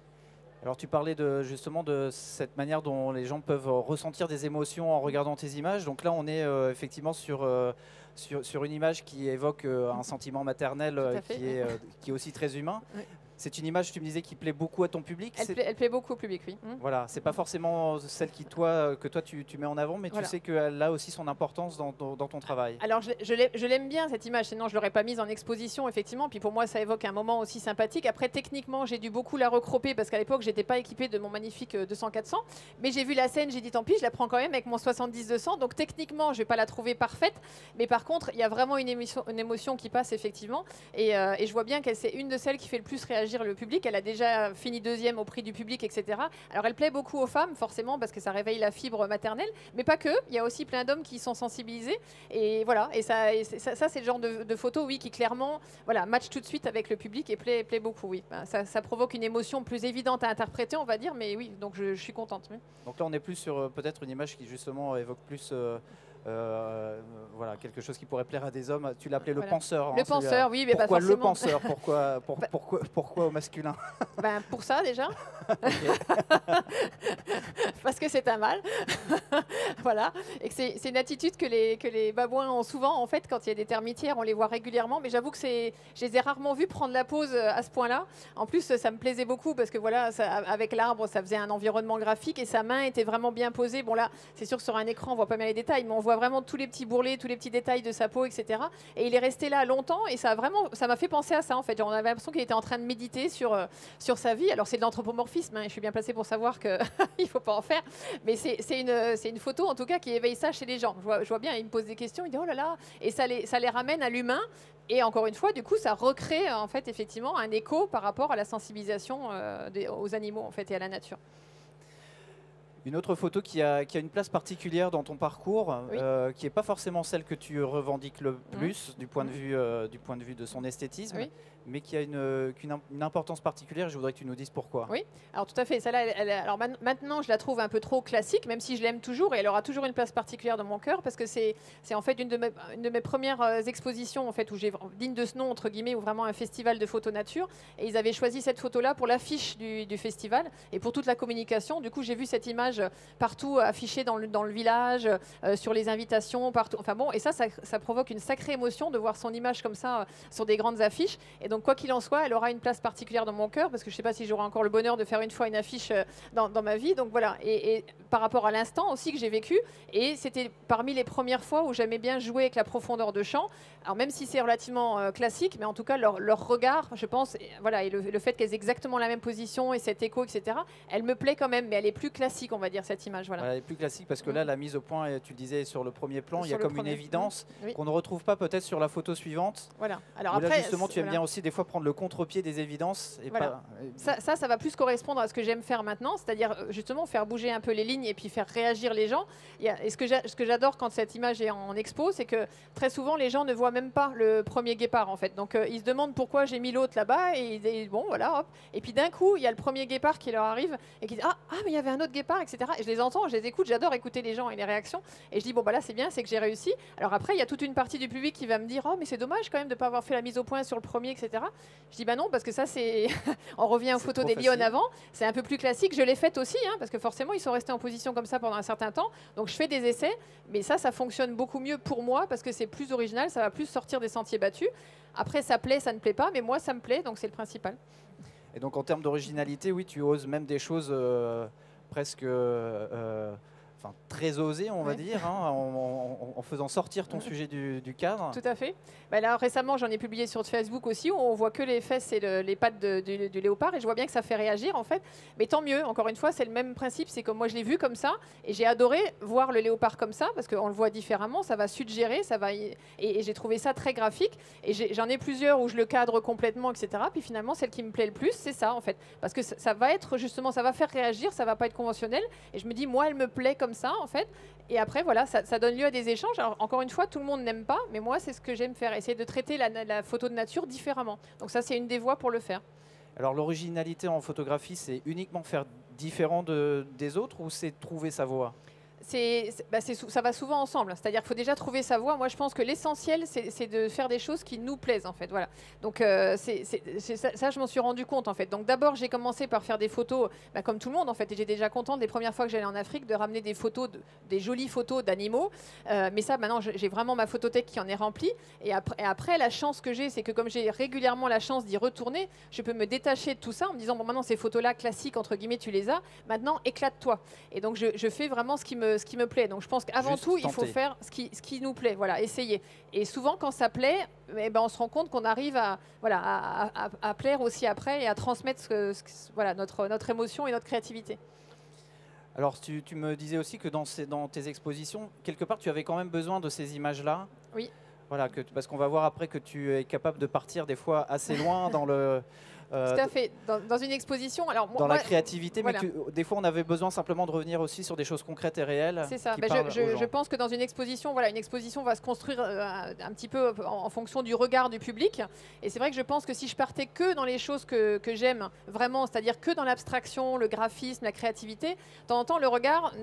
[SPEAKER 1] Alors tu parlais justement de cette manière dont les gens peuvent ressentir des émotions en regardant tes images. Donc là on est effectivement sur une image qui évoque un sentiment maternel qui est aussi très humain. Oui. C'est une image, tu me disais, qui plaît beaucoup à ton public.
[SPEAKER 2] Elle plaît beaucoup au public, oui.
[SPEAKER 1] Voilà, c'est pas forcément celle que toi tu mets en avant, mais voilà. Tu sais qu'elle a aussi son importance dans ton travail.
[SPEAKER 2] Alors je l'aime bien cette image, sinon je l'aurais pas mise en exposition, effectivement. Puis pour moi, ça évoque un moment aussi sympathique. Après, techniquement, j'ai dû beaucoup la recroper parce qu'à l'époque, j'étais pas équipée de mon magnifique 200-400. Mais j'ai vu la scène, j'ai dit tant pis, je la prends quand même avec mon 70-200. Donc techniquement, je vais pas la trouver parfaite, mais par contre, il y a vraiment une émotion qui passe effectivement. Et je vois bien qu'elle c'est une de celles qui fait le plus réagir le public. Elle a déjà fini deuxième au prix du public, etc. Alors elle plaît beaucoup aux femmes, forcément, parce que ça réveille la fibre maternelle, mais pas que. Il y a aussi plein d'hommes qui sont sensibilisés. Et voilà, et ça c'est le genre de photo, oui, qui clairement, voilà, match tout de suite avec le public et plaît beaucoup, oui. Ça provoque une émotion plus évidente à interpréter, on va dire, mais oui, donc je suis contente. Oui.
[SPEAKER 1] Donc là, on est plus sur peut-être une image qui justement évoque plus voilà, quelque chose qui pourrait plaire à des hommes. Tu l'appelais le penseur.
[SPEAKER 2] Le penseur, oui, mais
[SPEAKER 1] pourquoi
[SPEAKER 2] pas forcément.
[SPEAKER 1] Le penseur pourquoi au masculin?
[SPEAKER 2] Pour ça déjà. Parce que c'est un mâle. Voilà. Et que c'est une attitude que les babouins ont souvent, en fait, quand il y a des termitières, on les voit régulièrement. Mais j'avoue que je les ai rarement vus prendre la pose à ce point-là. En plus, ça me plaisait beaucoup parce que voilà, avec l'arbre, ça faisait un environnement graphique et sa main était vraiment bien posée. Bon là, c'est sûr que sur un écran, on voit pas bien les détails, mais on voit vraiment tous les petits bourrelets, tous les petits détails de sa peau, etc. Et il est resté là longtemps et ça m'a fait penser à ça, en fait. On avait l'impression qu'il était en train de méditer sur sa vie. Alors c'est de l'anthropomorphisme, hein, et je suis bien placée pour savoir qu'il ne faut pas en faire, mais c'est une photo en tout cas qui éveille ça chez les gens. Je vois bien, il me pose des questions, il dit oh là là, et ça les ramène à l'humain. Et encore une fois, du coup, ça recrée en fait effectivement un écho par rapport à la sensibilisation aux animaux en fait et à la nature.
[SPEAKER 1] Une autre photo qui a une place particulière dans ton parcours, oui. Qui n'est pas forcément celle que tu revendiques le plus du point de vue de son esthétisme, oui. Mais qui a une importance particulière. Je voudrais que tu nous dises pourquoi. Oui,
[SPEAKER 2] alors tout à fait. Celle-là, alors maintenant, je la trouve un peu trop classique, même si je l'aime toujours, et elle aura toujours une place particulière dans mon cœur, parce que c'est en fait une de mes premières expositions, en fait, où j'ai digne de ce nom, entre guillemets, ou vraiment un festival de photo nature. Et ils avaient choisi cette photo-là pour l'affiche du festival et pour toute la communication. Du coup, j'ai vu cette image partout affichée dans le village, sur les invitations, partout. Enfin bon, et ça provoque une sacrée émotion de voir son image comme ça sur des grandes affiches. Et donc, quoi qu'il en soit, elle aura une place particulière dans mon cœur parce que je ne sais pas si j'aurai encore le bonheur de faire une fois une affiche dans ma vie. Donc voilà. Et par rapport à l'instant aussi que j'ai vécu, et c'était parmi les premières fois où j'aimais bien jouer avec la profondeur de champ. Alors même si c'est relativement classique, mais en tout cas leur regard, je pense, voilà, et le fait qu'elles aient exactement la même position et cet écho, etc. Elle me plaît quand même, mais elle est plus classique, on va dire, cette image. Voilà.
[SPEAKER 1] Elle est plus classique parce que là, la mise au point, tu le disais sur le premier plan, il y a comme une évidence qu'on ne retrouve pas peut-être sur la photo suivante.
[SPEAKER 2] Voilà.
[SPEAKER 1] Alors après, là, justement, tu aimes bien aussi des fois prendre le contre-pied des évidences. Et
[SPEAKER 2] voilà. Ça va plus correspondre à ce que j'aime faire maintenant, c'est-à-dire justement faire bouger un peu les lignes et puis faire réagir les gens. Et ce que j'adore quand cette image est en expo, c'est que très souvent les gens ne voient même pas le premier guépard en fait. Donc ils se demandent pourquoi j'ai mis l'autre là-bas et bon voilà hop. Et puis d'un coup il y a le premier guépard qui leur arrive et qui dit ah mais il y avait un autre guépard, etc. Et je les entends, je les écoute, j'adore écouter les gens et les réactions. Et je dis bon bah là c'est bien, c'est que j'ai réussi. Alors après il y a toute une partie du public qui va me dire oh mais c'est dommage quand même de ne pas avoir fait la mise au point sur le premier, etc. Je dis bah non parce que ça c'est on revient aux photos des lions avant, c'est un peu plus classique. Je l'ai faite aussi parce que forcément ils sont restés en position comme ça pendant un certain temps. Donc je fais des essais, mais ça fonctionne beaucoup mieux pour moi parce que c'est plus original, ça va plus sortir des sentiers battus. Après ça plaît, ça ne plaît pas, mais moi ça me plaît, donc c'est le principal.
[SPEAKER 1] Et donc en termes d'originalité, oui, tu oses même des choses presque très osé, on va dire, hein, en faisant sortir ton sujet du cadre.
[SPEAKER 2] Tout à fait. Bah là, récemment, j'en ai publié sur Facebook aussi, où on voit que les fesses et les pattes du léopard, et je vois bien que ça fait réagir, en fait. Mais tant mieux, encore une fois, c'est le même principe, c'est comme moi, je l'ai vu comme ça, et j'ai adoré voir le léopard comme ça, parce qu'on le voit différemment, ça va suggérer, et j'ai trouvé ça très graphique, et j'en ai plusieurs où je le cadre complètement, etc. Puis finalement, celle qui me plaît le plus, c'est ça, en fait. Parce que ça va être, justement, ça va faire réagir, ça va pas être conventionnel, et je me dis, moi, elle me plaît comme ça, en fait. Et après, voilà, ça donne lieu à des échanges. Alors, encore une fois, tout le monde n'aime pas, mais moi, c'est ce que j'aime faire, essayer de traiter la photo de nature différemment. Donc ça, c'est une des voies pour le faire.
[SPEAKER 1] Alors, l'originalité en photographie, c'est uniquement faire différent des autres ou c'est trouver sa voie?
[SPEAKER 2] Ça va souvent ensemble. C'est-à-dire qu'il faut déjà trouver sa voie. Moi, je pense que l'essentiel, c'est de faire des choses qui nous plaisent, en fait. Voilà. Donc, ça, je m'en suis rendu compte, en fait. Donc, d'abord, j'ai commencé par faire des photos, comme tout le monde, en fait. Et j'étais déjà contente les premières fois que j'allais en Afrique de ramener des photos, des jolies photos d'animaux. Mais ça, maintenant, j'ai vraiment ma photothèque qui en est remplie. Et après, la chance que j'ai, c'est que comme j'ai régulièrement la chance d'y retourner, je peux me détacher de tout ça en me disant, bon, maintenant, ces photos-là, classiques, entre guillemets, tu les as. Maintenant, éclate-toi. Et donc, je fais vraiment ce qui me plaît. Donc je pense qu'avant tout, il faut faire ce qui nous plaît. Voilà, essayer. Et souvent, quand ça plaît, on se rend compte qu'on arrive à plaire aussi après et à transmettre notre émotion et notre créativité.
[SPEAKER 1] Alors, tu me disais aussi que dans tes expositions, quelque part, tu avais quand même besoin de ces images-là.
[SPEAKER 2] Oui.
[SPEAKER 1] Voilà, parce qu'on va voir après que tu es capable de partir des fois assez loin dans le...
[SPEAKER 2] Tout à fait. Dans une exposition, alors
[SPEAKER 1] dans la créativité,
[SPEAKER 2] voilà.
[SPEAKER 1] Mais des fois on avait besoin simplement de revenir aussi sur des choses concrètes et réelles.
[SPEAKER 2] C'est ça. Je pense que dans une exposition, une exposition va se construire un petit peu en fonction du regard du public. Et c'est vrai que je pense que si je partais que dans les choses que j'aime vraiment, c'est-à-dire que dans l'abstraction, le graphisme, la créativité, de temps en temps le regard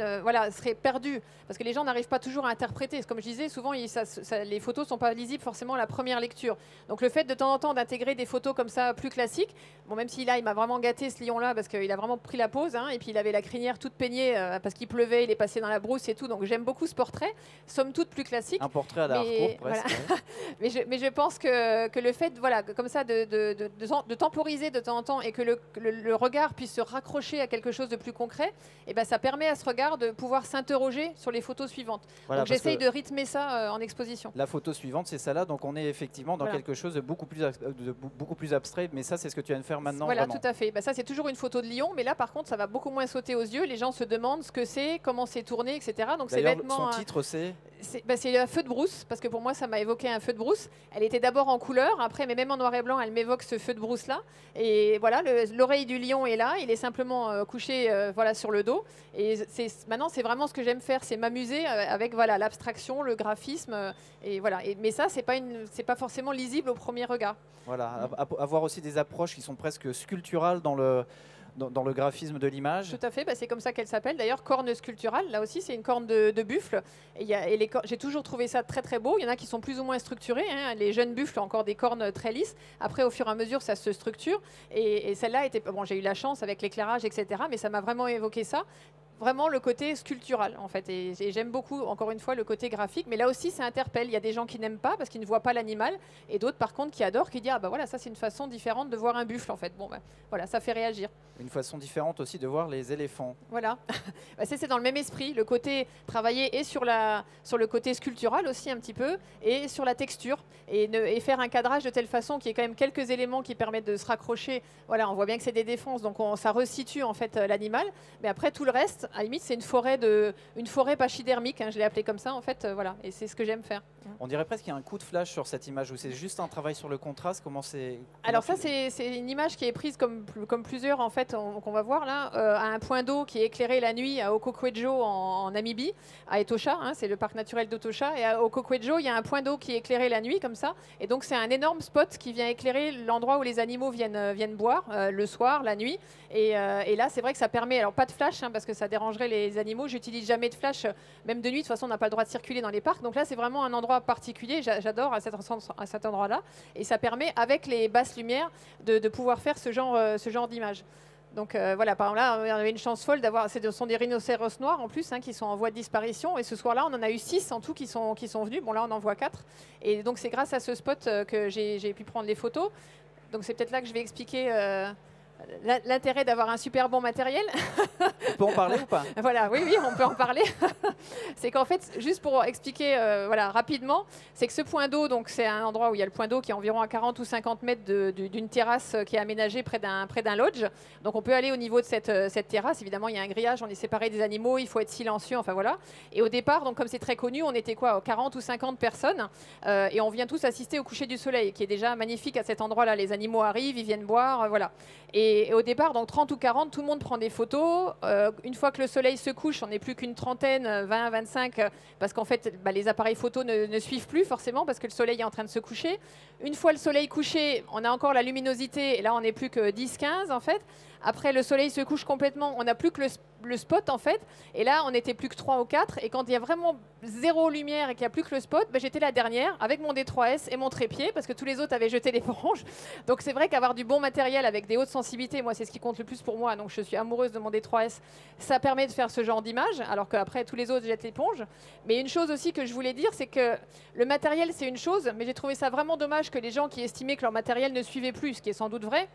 [SPEAKER 2] serait perdu parce que les gens n'arrivent pas toujours à interpréter. Comme je disais, souvent les photos sont pas lisibles forcément à la première lecture. Donc le fait de temps en temps d'intégrer des photos comme ça plus classiques. Bon, même si là, il m'a vraiment gâté ce lion-là parce qu'il a vraiment pris la pose. Hein, et puis, il avait la crinière toute peignée parce qu'il pleuvait, il est passé dans la brousse et tout. Donc, j'aime beaucoup ce portrait, somme toute plus classique.
[SPEAKER 1] Un portrait à la Harcourt, presque.
[SPEAKER 2] Voilà. mais je pense que le fait comme ça, de temporiser de temps en temps et que le regard puisse se raccrocher à quelque chose de plus concret, ça permet à ce regard de pouvoir s'interroger sur les photos suivantes. Voilà, donc, j'essaye de rythmer ça en exposition.
[SPEAKER 1] La photo suivante, c'est ça là. Donc, on est effectivement dans quelque chose de beaucoup plus abstrait. Mais ça, c'est ce que tu viens de faire maintenant.
[SPEAKER 2] Voilà,
[SPEAKER 1] vraiment.
[SPEAKER 2] Tout à fait. Ça, c'est toujours une photo de lion, mais là, par contre, ça va beaucoup moins sauter aux yeux. Les gens se demandent ce que c'est, comment c'est tourné, etc. Donc, c'est
[SPEAKER 1] son titre, c'est
[SPEAKER 2] un feu de brousse, parce que pour moi, ça m'a évoqué un feu de brousse. Elle était d'abord en couleur, après, mais même en noir et blanc, elle m'évoque ce feu de brousse-là. Et voilà, l'oreille du lion est là. Il est simplement couché sur le dos. Et maintenant, c'est vraiment ce que j'aime faire, c'est m'amuser avec l'abstraction, le graphisme. Mais ça, c'est pas forcément lisible au premier regard.
[SPEAKER 1] Voilà, avoir aussi des approches qui sont presque sculpturales dans le graphisme de l'image.
[SPEAKER 2] Tout à fait, c'est comme ça qu'elle s'appelle. D'ailleurs, corne sculpturale, là aussi, c'est une corne de buffle. J'ai toujours trouvé ça très très beau. Il y en a qui sont plus ou moins structurés. Hein. Les jeunes buffles ont encore des cornes très lisses. Après, au fur et à mesure, ça se structure. Et celle-là était... Bon, j'ai eu la chance avec l'éclairage, etc. Mais ça m'a vraiment évoqué ça. Vraiment le côté sculptural en fait, et j'aime beaucoup encore une fois le côté graphique, mais là aussi ça interpelle. Il y a des gens qui n'aiment pas parce qu'ils ne voient pas l'animal, et d'autres par contre qui adorent, qui disent ça c'est une façon différente de voir un buffle en fait. Bon ça fait réagir.
[SPEAKER 1] Une façon différente aussi de voir les éléphants.
[SPEAKER 2] Voilà, c'est dans le même esprit, le côté travailler et sur le côté sculptural aussi un petit peu, et sur la texture, et faire un cadrage de telle façon qu'il y ait quand même quelques éléments qui permettent de se raccrocher. Voilà, on voit bien que c'est des défenses, donc ça resitue en fait l'animal, mais après tout le reste, à la limite, c'est une forêt pachydermique, hein, je l'ai appelée comme ça, en fait, et c'est ce que j'aime faire.
[SPEAKER 1] On dirait presque qu'il y a un coup de flash sur cette image, ou c'est juste un travail sur le contraste.
[SPEAKER 2] Alors ça, c'est une image qui est prise comme plusieurs, en fait, qu'on va voir là, à un point d'eau qui est éclairé la nuit à Okokwejo en Namibie, à Etosha, hein, c'est le parc naturel d'Etosha, et à Okokwejo, il y a un point d'eau qui est éclairé la nuit, comme ça, et donc c'est un énorme spot qui vient éclairer l'endroit où les animaux viennent boire, le soir, la nuit, et là, c'est vrai que ça permet, alors pas de flash, hein, parce que ça dérangerait les animaux. J'utilise jamais de flash, même de nuit. De toute façon, on n'a pas le droit de circuler dans les parcs. Donc là, c'est vraiment un endroit particulier. J'adore à cet endroit-là. Et ça permet, avec les basses lumières, de pouvoir faire ce genre d'image. Donc voilà, par exemple, là, on avait une chance folle d'avoir. Ce sont des rhinocéros noirs en plus, hein, qui sont en voie de disparition. Et ce soir-là, on en a eu 6 en tout qui sont venus. Bon, là, on en voit 4. Et donc, c'est grâce à ce spot que j'ai pu prendre les photos. Donc, c'est peut-être là que je vais expliquer. l'intérêt d'avoir un super bon matériel.
[SPEAKER 1] On peut en parler ou pas?
[SPEAKER 2] Voilà, oui, on peut en parler. C'est qu'en fait, juste pour expliquer voilà, rapidement, c'est que ce point d'eau, donc c'est un endroit où il y a le point d'eau qui est environ à 40 ou 50 mètres d'une terrasse qui est aménagée près d'un lodge. Donc on peut aller au niveau de cette terrasse. Évidemment, il y a un grillage, on est séparé des animaux, il faut être silencieux, enfin voilà. Et au départ, donc comme c'est très connu, on était quoi, 40 ou 50 personnes et on vient tous assister au coucher du soleil, qui est déjà magnifique à cet endroit-là. Les animaux arrivent, ils viennent boire, voilà. Et au départ, donc 30 ou 40, tout le monde prend des photos. Une fois que le soleil se couche, on n'est plus qu'une trentaine, 20, 25, parce qu'en fait, les appareils photos ne suivent plus forcément, parce que le soleil est en train de se coucher. Une fois le soleil couché, on a encore la luminosité, et là, on n'est plus que 10, 15 en fait. Après, le soleil se couche complètement, on n'a plus que le spot en fait. Et là, on n'était plus que 3 ou 4. Et quand il y a vraiment zéro lumière et qu'il n'y a plus que le spot, j'étais la dernière avec mon D3S et mon trépied parce que tous les autres avaient jeté l'éponge. Donc c'est vrai qu'avoir du bon matériel avec des hautes sensibilités, moi, c'est ce qui compte le plus pour moi. Donc je suis amoureuse de mon D3S. Ça permet de faire ce genre d'image, alors qu'après, tous les autres jettent l'éponge. Mais une chose aussi que je voulais dire, c'est que le matériel, c'est une chose, mais j'ai trouvé ça vraiment dommage que les gens qui estimaient que leur matériel ne suivait plus, ce qui est sans doute vrai,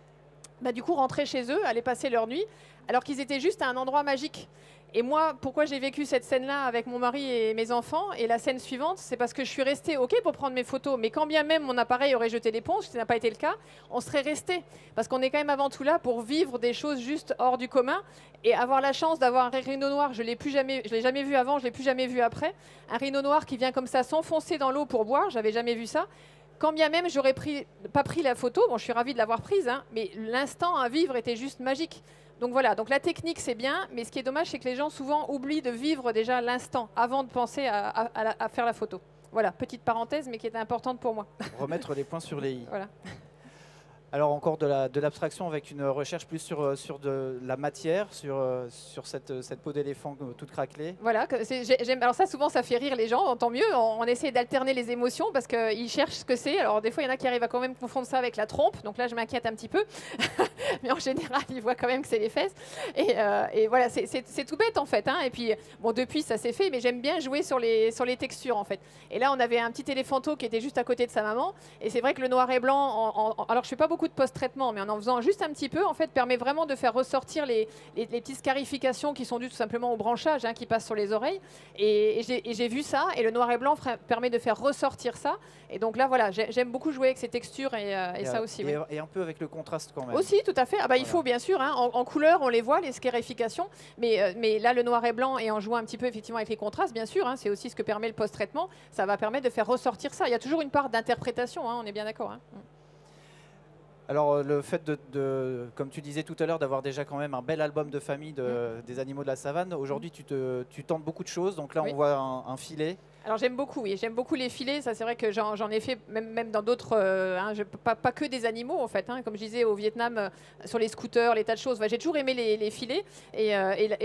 [SPEAKER 2] du coup, rentraient chez eux, allaient passer leur nuit, alors qu'ils étaient juste à un endroit magique. Et moi, pourquoi j'ai vécu cette scène-là avec mon mari et mes enfants, et la scène suivante, c'est parce que je suis restée OK pour prendre mes photos, mais quand bien même mon appareil aurait jeté l'éponge, ce qui n'a pas été le cas, on serait resté. Parce qu'on est quand même avant tout là pour vivre des choses juste hors du commun, et avoir la chance d'avoir un rhino noir, je ne l'ai jamais vu avant, je ne l'ai plus jamais vu après, un rhino noir qui vient comme ça s'enfoncer dans l'eau pour boire, j'avais jamais vu ça. Quand bien même j'aurais pas pris la photo, bon, je suis ravie de l'avoir prise, hein, mais l'instant à vivre était juste magique. Donc voilà, donc la technique c'est bien, mais ce qui est dommage c'est que les gens souvent oublient de vivre déjà l'instant avant de penser à faire la photo. Voilà, petite parenthèse, mais qui était importante pour moi.
[SPEAKER 1] Remettre les points sur les i.
[SPEAKER 2] Voilà.
[SPEAKER 1] Alors encore de l'abstraction avec une recherche plus sur de la matière, sur cette peau d'éléphant toute craquelée.
[SPEAKER 2] Voilà, alors ça souvent ça fait rire les gens, tant mieux, on essaie d'alterner les émotions parce qu'ils cherchent ce que c'est. Alors des fois il y en a qui arrivent à quand même confondre ça avec la trompe, donc là je m'inquiète un petit peu, mais en général ils voient quand même que c'est les fesses. Et voilà, c'est tout bête en fait, hein. Et puis bon, depuis ça s'est fait, mais j'aime bien jouer sur les textures en fait. Et là on avait un petit éléphanto qui était juste à côté de sa maman, et c'est vrai que le noir et blanc, alors je fais pas beaucoup de post-traitement, mais en faisant juste un petit peu, en fait, permet vraiment de faire ressortir les petites scarifications qui sont dues tout simplement au branchage, hein, qui passe sur les oreilles. Et j'ai vu ça, et le noir et blanc permet de faire ressortir ça. Et donc là, voilà, j'aime beaucoup jouer avec ces textures et ça aussi. Oui.
[SPEAKER 1] Et un peu avec le contraste quand même.
[SPEAKER 2] Aussi, tout à fait. Ah bah, voilà. Il faut bien sûr, hein, en couleur, on les voit, les scarifications, mais là, le noir et blanc, et en jouant un petit peu effectivement avec les contrastes, bien sûr, hein, c'est aussi ce que permet le post-traitement. Ça va permettre de faire ressortir ça. Il y a toujours une part d'interprétation, hein, on est bien d'accord. Hein.
[SPEAKER 1] Alors le fait comme tu disais tout à l'heure, d'avoir déjà quand même un bel album de famille des animaux de la savane, aujourd'hui tu tentes beaucoup de choses, donc là on voit un filet.
[SPEAKER 2] Alors j'aime beaucoup, oui, j'aime beaucoup les filets, ça c'est vrai que j'en ai fait même dans d'autres, pas que des animaux en fait, hein, comme je disais au Vietnam, sur les scooters, les tas de choses, j'ai toujours aimé les filets et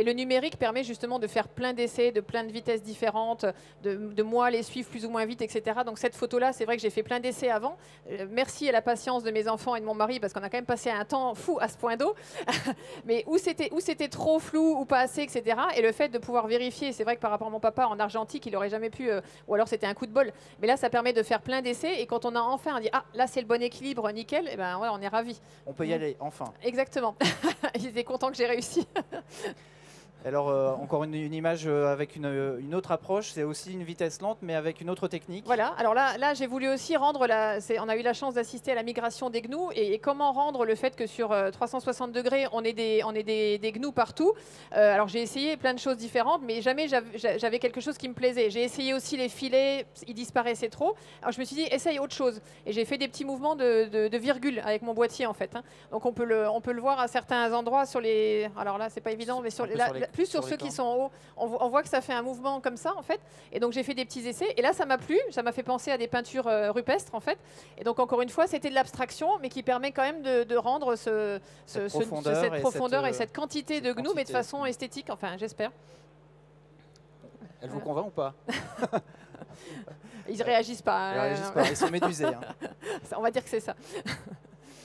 [SPEAKER 2] le numérique permet justement de faire plein d'essais, de plein de vitesses différentes, de moi les suivre plus ou moins vite, etc. Donc cette photo-là, c'est vrai que j'ai fait plein d'essais avant, merci à la patience de mes enfants et de mon mari parce qu'on a quand même passé un temps fou à ce point d'eau, mais où c'était trop flou ou pas assez, etc. Et le fait de pouvoir vérifier, c'est vrai que par rapport à mon papa en argentique, il n'aurait jamais pu ou alors c'était un coup de bol. Mais là, ça permet de faire plein d'essais et quand on a enfin dit ah là c'est le bon équilibre, nickel, et ben ouais, on est ravis.
[SPEAKER 1] On peut y aller enfin.
[SPEAKER 2] Exactement. Ils étaient contents que j'ai réussi.
[SPEAKER 1] Alors encore une image avec une autre approche, c'est aussi une vitesse lente mais avec une autre technique.
[SPEAKER 2] Voilà, alors là j'ai voulu aussi rendre, on a eu la chance d'assister à la migration des gnous et comment rendre le fait que sur 360 degrés on ait des gnous partout. Alors j'ai essayé plein de choses différentes mais jamais j'avais quelque chose qui me plaisait. J'ai essayé aussi les filets, ils disparaissaient trop. Alors je me suis dit essaye autre chose et j'ai fait des petits mouvements de virgule avec mon boîtier en fait. Hein. Donc on peut le voir à certains endroits sur les... Alors là c'est pas évident mais plus sur ceux qui sont en haut, on voit que ça fait un mouvement comme ça en fait. Et donc j'ai fait des petits essais. Et là ça m'a plu, ça m'a fait penser à des peintures rupestres en fait. Et donc encore une fois c'était de l'abstraction, mais qui permet quand même de rendre cette profondeur et cette quantité de gnous, mais de façon esthétique. Enfin j'espère.
[SPEAKER 1] Elle vous convainc ou pas?
[SPEAKER 2] Ils ne réagissent pas.
[SPEAKER 1] Ils réagissent pas, ils sont médusés. Hein.
[SPEAKER 2] On va dire que c'est ça.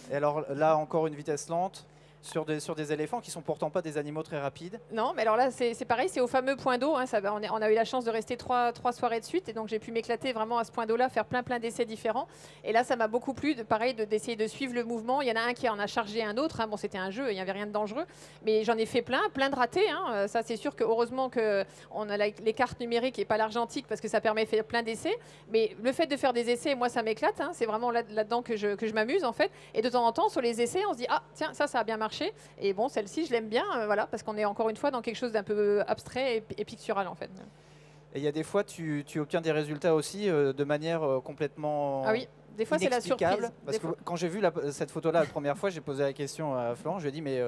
[SPEAKER 1] Et alors là encore une vitesse lente. sur des éléphants qui sont pourtant pas des animaux très rapides.
[SPEAKER 2] Non, mais alors là, c'est pareil, c'est au fameux point d'eau. Hein, on a eu la chance de rester trois soirées de suite, et donc j'ai pu m'éclater vraiment à ce point d'eau-là, faire plein d'essais différents. Et là, ça m'a beaucoup plu, pareil, d'essayer de suivre le mouvement. Il y en a un qui en a chargé un autre. Hein. Bon, c'était un jeu, il n'y avait rien de dangereux, mais j'en ai fait plein de ratés. Hein. Ça, c'est sûr que heureusement qu'on a les cartes numériques et pas l'argentique, parce que ça permet de faire plein d'essais. Mais le fait de faire des essais, moi, ça m'éclate. Hein. C'est vraiment là-dedans que je m'amuse, en fait. Et de temps en temps, sur les essais, on se dit, ah, tiens, ça a bien marché. Et bon, celle-ci, je l'aime bien, voilà, parce qu'on est encore une fois dans quelque chose d'un peu abstrait et pictural, en fait.
[SPEAKER 1] Et il y a des fois, tu obtiens des résultats aussi de manière complètement
[SPEAKER 2] Ah oui, des fois, c'est la surprise.
[SPEAKER 1] Parce que quand j'ai vu cette photo-là la première fois, j'ai posé la question à Florent, je lui ai dit, mais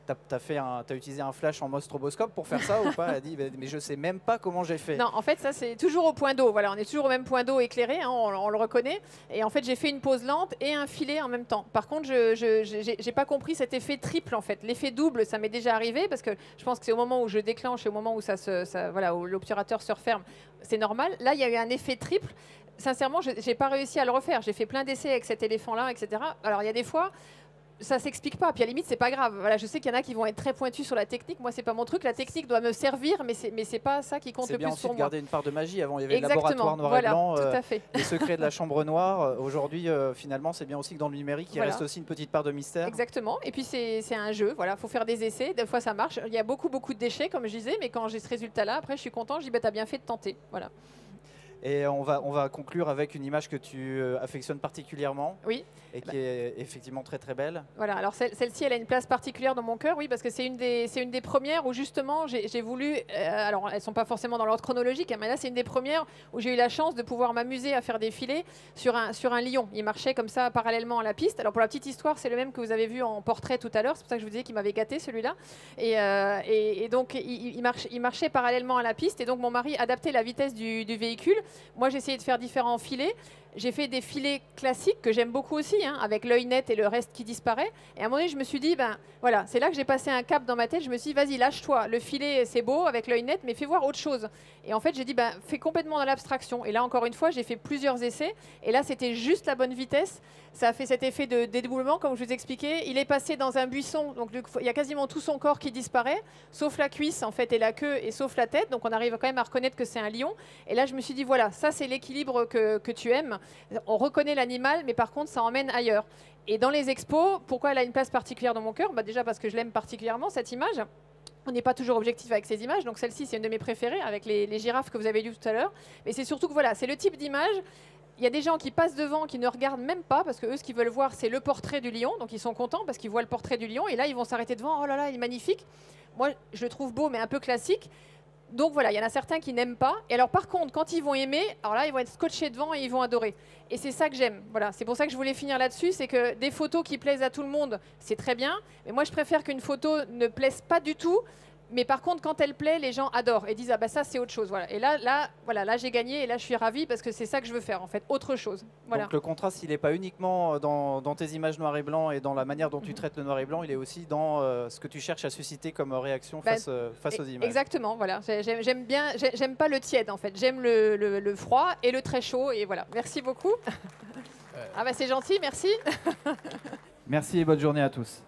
[SPEAKER 1] t'as utilisé un flash en mode stroboscope pour faire ça ou pas? Elle a dit, mais je sais même pas comment j'ai fait.
[SPEAKER 2] Non, en fait, ça, c'est toujours au point d'eau. Voilà, on est toujours au même point d'eau éclairé, hein, on le reconnaît. Et en fait, j'ai fait une pose lente et un filet en même temps. Par contre, je n'ai pas compris cet effet triple, en fait. L'effet double, ça m'est déjà arrivé parce que je pense que c'est au moment où je déclenche et au moment où, voilà, où l'obturateur se referme, c'est normal. Là, il y a eu un effet triple. Sincèrement, je n'ai pas réussi à le refaire. J'ai fait plein d'essais avec cet éléphant-là, etc. Alors, il y a des fois, ça s'explique pas, puis à la limite c'est pas grave. Voilà, je sais qu'il y en a qui vont être très pointus sur la technique, moi c'est pas mon truc, la technique doit me servir, mais c'est pas ça qui compte le plus pour moi.
[SPEAKER 1] C'est bien aussi de garder une part de magie. Avant il y avait
[SPEAKER 2] Exactement,
[SPEAKER 1] le laboratoire noir
[SPEAKER 2] voilà,
[SPEAKER 1] et blanc,
[SPEAKER 2] tout à fait.
[SPEAKER 1] les secrets de la chambre noire. Aujourd'hui finalement c'est bien aussi que dans le numérique il reste aussi une petite part de mystère.
[SPEAKER 2] Exactement, et puis c'est un jeu, voilà, faut faire des essais, des fois ça marche, il y a beaucoup de déchets comme je disais, mais quand j'ai ce résultat là, après je suis content, je dis bah t'as bien fait de tenter, voilà.
[SPEAKER 1] Et on va conclure avec une image que tu affectionnes particulièrement.
[SPEAKER 2] Oui.
[SPEAKER 1] Et qui est effectivement très très belle.
[SPEAKER 2] Voilà, alors celle-ci, elle a une place particulière dans mon cœur, oui, parce que c'est une des premières où justement j'ai voulu, alors elles ne sont pas forcément dans l'ordre chronologique, hein, mais là c'est une des premières où j'ai eu la chance de pouvoir m'amuser à faire des filets sur un lion. Il marchait comme ça parallèlement à la piste. Alors pour la petite histoire, c'est le même que vous avez vu en portrait tout à l'heure, c'est pour ça que je vous disais qu'il m'avait gâté celui-là. Et donc il marchait parallèlement à la piste, et donc mon mari adaptait la vitesse du véhicule. Moi j'ai essayé de faire différents filets. J'ai fait des filets classiques que j'aime beaucoup aussi, hein, avec l'œil net et le reste qui disparaît. Et à un moment donné, je me suis dit, ben voilà, c'est là que j'ai passé un cap dans ma tête. Je me suis dit, vas-y, lâche-toi. Le filet, c'est beau avec l'œil net, mais fais voir autre chose. Et en fait, j'ai dit, ben, fais complètement dans l'abstraction. Et là, encore une fois, j'ai fait plusieurs essais. Et là, c'était juste la bonne vitesse. Ça a fait cet effet de dédoublement, comme je vous expliquais. Il est passé dans un buisson, donc il y a quasiment tout son corps qui disparaît, sauf la cuisse en fait et la queue, et sauf la tête. Donc on arrive quand même à reconnaître que c'est un lion. Et là, je me suis dit, voilà, ça c'est l'équilibre que tu aimes. On reconnaît l'animal, mais par contre, ça emmène ailleurs. Et dans les expos, pourquoi elle a une place particulière dans mon cœur? Déjà parce que je l'aime particulièrement, cette image. On n'est pas toujours objectif avec ces images, donc celle-ci, c'est une de mes préférées, avec les girafes que vous avez vues tout à l'heure. Mais c'est surtout que voilà, c'est le type d'image. Il y a des gens qui passent devant, qui ne regardent même pas, parce que eux, ce qu'ils veulent voir, c'est le portrait du lion. Donc ils sont contents parce qu'ils voient le portrait du lion. Et là, ils vont s'arrêter devant. Oh là là, il est magnifique. Moi, je le trouve beau, mais un peu classique. Donc voilà, il y en a certains qui n'aiment pas. Et alors par contre, quand ils vont aimer, alors là, ils vont être scotchés devant et ils vont adorer. Et c'est ça que j'aime. Voilà, c'est pour ça que je voulais finir là-dessus. C'est que des photos qui plaisent à tout le monde, c'est très bien. Mais moi, je préfère qu'une photo ne plaise pas du tout. Mais par contre, quand elle plaît, les gens adorent et disent ah bah ça c'est autre chose. Voilà. Et là j'ai gagné et là je suis ravie parce que c'est ça que je veux faire en fait, autre chose. Voilà.
[SPEAKER 1] Donc le contraste, il n'est pas uniquement dans tes images noir et blanc et dans la manière dont tu traites le noir et blanc, il est aussi dans ce que tu cherches à susciter comme réaction face aux images.
[SPEAKER 2] Exactement, voilà. J'aime pas le tiède en fait. J'aime le froid et le très chaud et voilà. Merci beaucoup. Ah bah c'est gentil, merci.
[SPEAKER 1] Merci et bonne journée à tous.